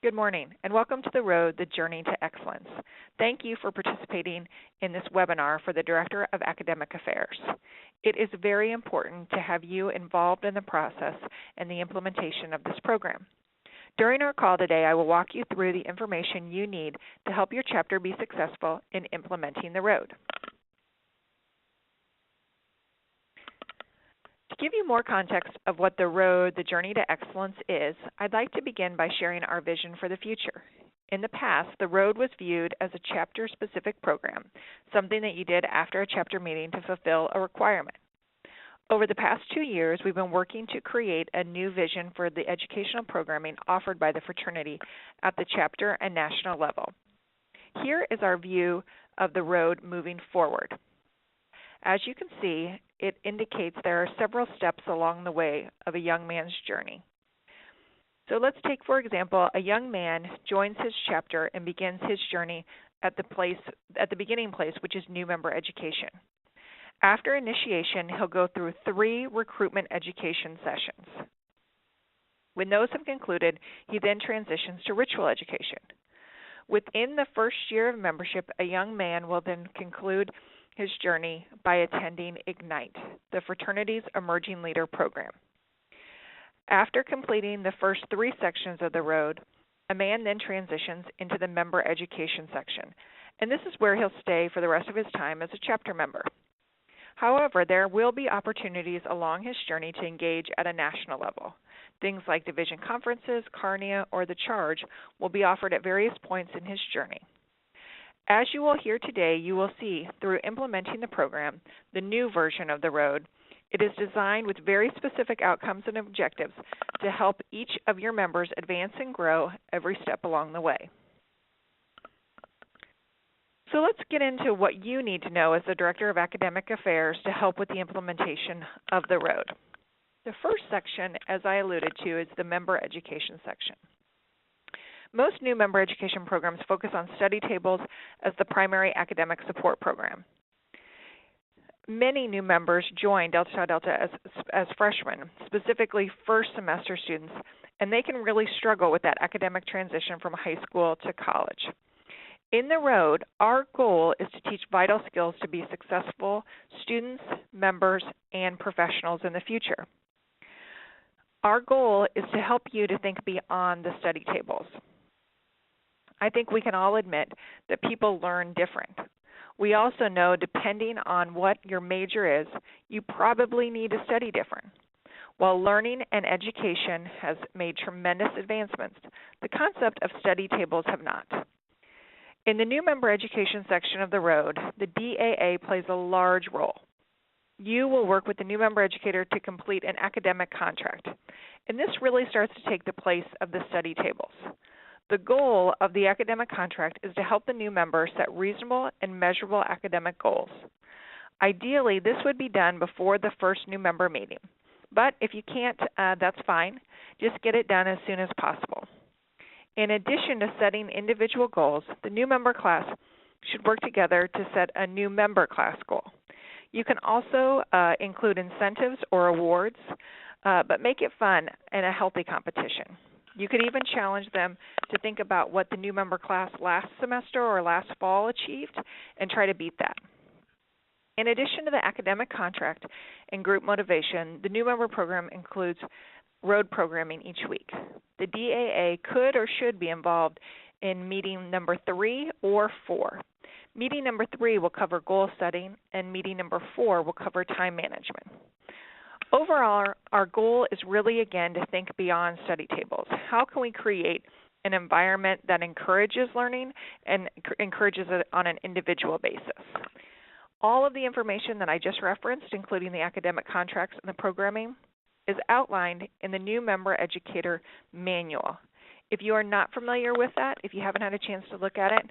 Good morning, and welcome to the Road, the Journey to Excellence. Thank you for participating in this webinar for the Director of Academic Affairs. It is very important to have you involved in the process and the implementation of this program. During our call today, I will walk you through the information you need to help your chapter be successful in implementing the Road. To give you more context of what the Road, the Journey to Excellence is, I'd like to begin by sharing our vision for the future. In the past, the Road was viewed as a chapter-specific program, something that you did after a chapter meeting to fulfill a requirement. Over the past 2 years, we've been working to create a new vision for the educational programming offered by the fraternity at the chapter and national level. Here is our view of the Road moving forward. As you can see, it indicates there are several steps along the way of a young man's journey. So let's take, for example, a young man joins his chapter and begins his journey at the beginning place, which is new member education. After initiation, he'll go through 3 recruitment education sessions. When those have concluded, he then transitions to ritual education. Within the first year of membership, a young man will then conclude his journey by attending Ignite, the fraternity's Emerging Leader program. After completing the first 3 sections of the Road, a man then transitions into the member education section, and this is where he'll stay for the rest of his time as a chapter member. However, there will be opportunities along his journey to engage at a national level. Things like division conferences, Carnia, or the Charge will be offered at various points in his journey. As you will hear today, you will see through implementing the program, the new version of the Road, it is designed with very specific outcomes and objectives to help each of your members advance and grow every step along the way. So let's get into what you need to know as the Director of Academic Affairs to help with the implementation of the Road. The first section, as I alluded to, is the member education section. Most new member education programs focus on study tables as the primary academic support program. Many new members join Delta Tau Delta as freshmen, specifically first semester students, and they can really struggle with that academic transition from high school to college. In the Road, our goal is to teach vital skills to be successful students, members, and professionals in the future. Our goal is to help you to think beyond the study tables. I think we can all admit that people learn different. We also know, depending on what your major is, you probably need to study different. While learning and education has made tremendous advancements, the concept of study tables have not. In the new member education section of the Road, the DAA plays a large role. You will work with the new member educator to complete an academic contract, and this really starts to take the place of the study tables. The goal of the academic contract is to help the new member set reasonable and measurable academic goals. Ideally, this would be done before the first new member meeting, but if you can't, that's fine. Just get it done as soon as possible. In addition to setting individual goals, the new member class should work together to set a new member class goal. You can also include incentives or awards, but make it fun and a healthy competition. You could even challenge them to think about what the new member class last semester or last fall achieved and try to beat that. In addition to the academic contract and group motivation, the new member program includes Road programming each week. The DAA could or should be involved in meeting number 3 or 4. Meeting number 3 will cover goal setting, and meeting number 4 will cover time management. Overall, our goal is really, again, to think beyond study tables. How can we create an environment that encourages learning and encourages it on an individual basis? All of the information that I just referenced, including the academic contracts and the programming, is outlined in the new member educator manual. If you are not familiar with that, if you haven't had a chance to look at it,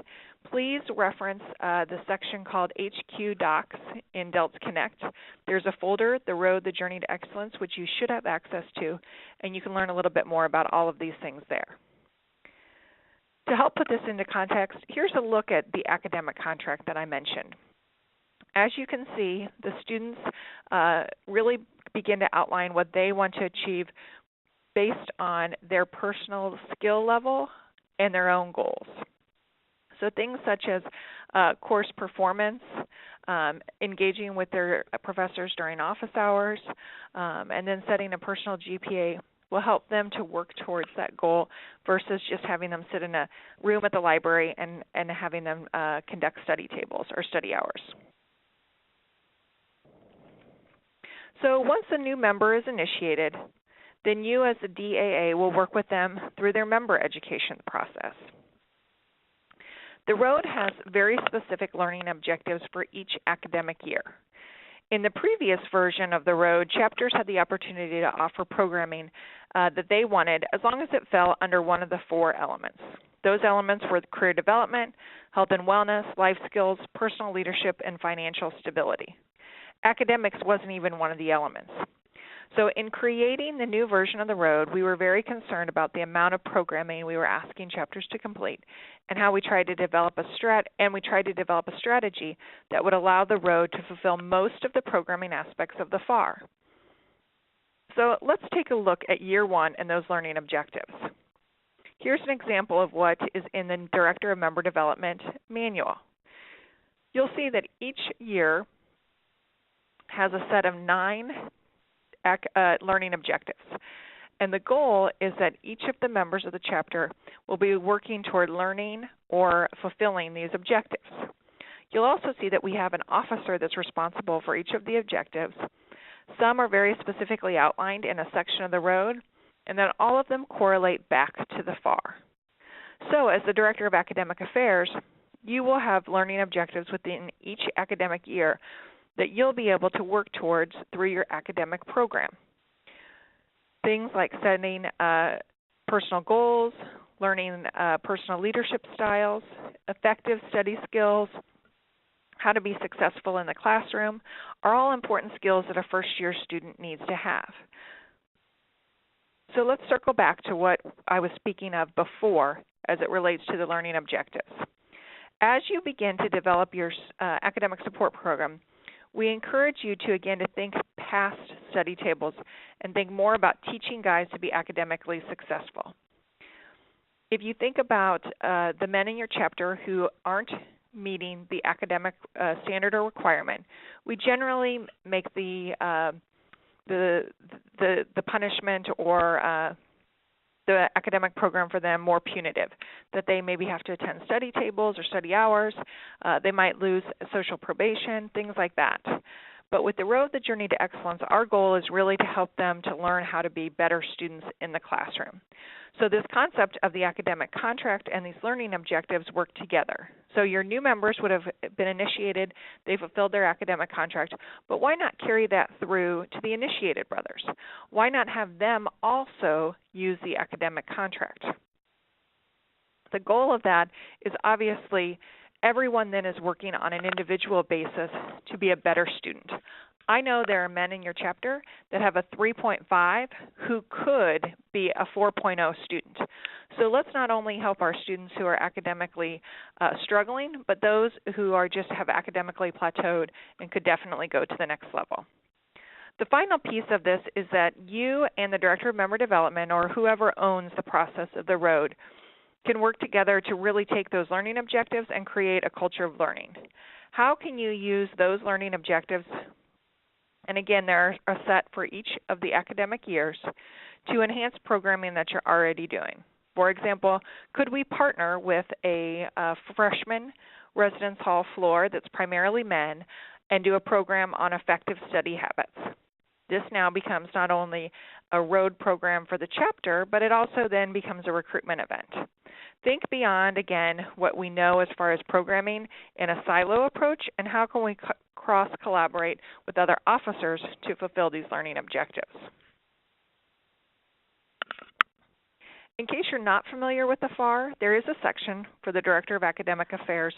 please reference the section called HQ Docs in DELTS Connect. There's a folder, The Road, the Journey to Excellence, which you should have access to, and you can learn a little bit more about all of these things there. To help put this into context, here's a look at the academic contract that I mentioned. As you can see, the students really begin to outline what they want to achieve based on their personal skill level and their own goals. So things such as course performance, engaging with their professors during office hours, and then setting a personal GPA will help them to work towards that goal versus just having them sit in a room at the library and having them conduct study tables or study hours. So once a new member is initiated, then you as the DAA will work with them through their member education process. The Road has very specific learning objectives for each academic year. In the previous version of the Road, chapters had the opportunity to offer programming that they wanted as long as it fell under one of the 4 elements. Those elements were career development, health and wellness, life skills, personal leadership, and financial stability. Academics wasn't even one of the elements. So in creating the new version of the Road, we were very concerned about the amount of programming we were asking chapters to complete and how we tried to develop a strategy that would allow the Road to fulfill most of the programming aspects of the FAR. So let's take a look at year 1 and those learning objectives. Here's an example of what is in the Director of Member Development manual. You'll see that each year has a set of 9 learning objectives. And the goal is that each of the members of the chapter will be working toward learning or fulfilling these objectives. You'll also see that we have an officer that's responsible for each of the objectives. Some are very specifically outlined in a section of the Road, and then all of them correlate back to the FAR. So as the Director of Academic Affairs, you will have learning objectives within each academic year that you'll be able to work towards through your academic program. Things like setting personal goals, learning personal leadership styles, effective study skills, how to be successful in the classroom are all important skills that a first-year student needs to have. So let's circle back to what I was speaking of before as it relates to the learning objectives. As you begin to develop your academic support program, we encourage you to, again, to think past study tables and think more about teaching guys to be academically successful. If you think about the men in your chapter who aren't meeting the academic standard or requirement, we generally make the punishment or the academic program for them more punitive, that they maybe have to attend study tables or study hours, they might lose social probation, things like that. But with the Road, the Journey to Excellence, our goal is really to help them to learn how to be better students in the classroom. So this concept of the academic contract and these learning objectives work together. So your new members would have been initiated, they fulfilled their academic contract, but why not carry that through to the initiated brothers? Why not have them also use the academic contract? The goal of that is obviously everyone then is working on an individual basis to be a better student. I know there are men in your chapter that have a 3.5 who could be a 4.0 student. So let's not only help our students who are academically struggling, but those who are just have academically plateaued and could definitely go to the next level. The final piece of this is that you and the Director of Member Development, or whoever owns the process of the Road, can work together to really take those learning objectives and create a culture of learning. How can you use those learning objectives, and again, they're a set for each of the academic years, to enhance programming that you're already doing? For example, could we partner with a freshman residence hall floor that's primarily men and do a program on effective study habits? This now becomes not only a Road program for the chapter, but it also then becomes a recruitment event. Think beyond, again, what we know as far as programming in a silo approach, and how can we cross-collaborate with other officers to fulfill these learning objectives. In case you're not familiar with the FAR, there is a section for the Director of Academic Affairs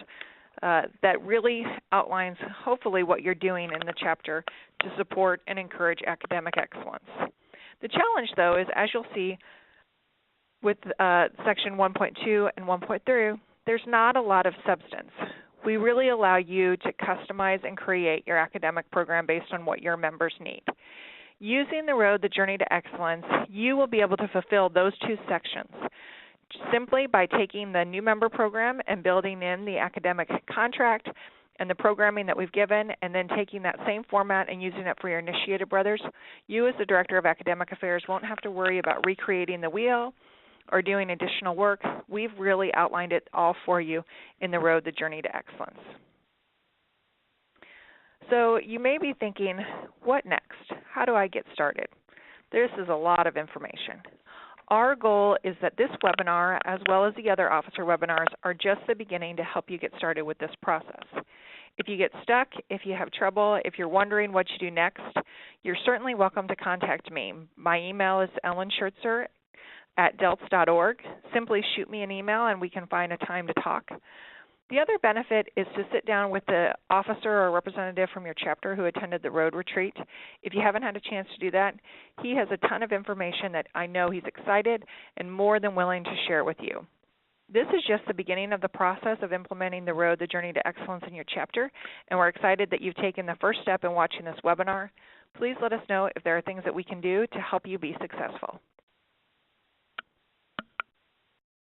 that really outlines, hopefully, what you're doing in the chapter to support and encourage academic excellence. The challenge, though, is, as you'll see with Section 1.2 and 1.3, there's not a lot of substance. We really allow you to customize and create your academic program based on what your members need. Using the Road, the Journey to Excellence, you will be able to fulfill those two sections simply by taking the new member program and building in the academic contract and the programming that we've given, and then taking that same format and using it for your initiated brothers. You as the Director of Academic Affairs won't have to worry about recreating the wheel or doing additional work. We've really outlined it all for you in the Road, the Journey to Excellence. So you may be thinking, what next? How do I get started? This is a lot of information. Our goal is that this webinar, as well as the other officer webinars, are just the beginning to help you get started with this process. If you get stuck, if you have trouble, if you're wondering what you do next, you're certainly welcome to contact me. My email is ellenschertzer@delts.org. Simply shoot me an email and we can find a time to talk. The other benefit is to sit down with the officer or representative from your chapter who attended the Road Retreat. If you haven't had a chance to do that, he has a ton of information that I know he's excited and more than willing to share with you. This is just the beginning of the process of implementing the Road, the Journey to Excellence in your chapter, and we're excited that you've taken the first step in watching this webinar. Please let us know if there are things that we can do to help you be successful.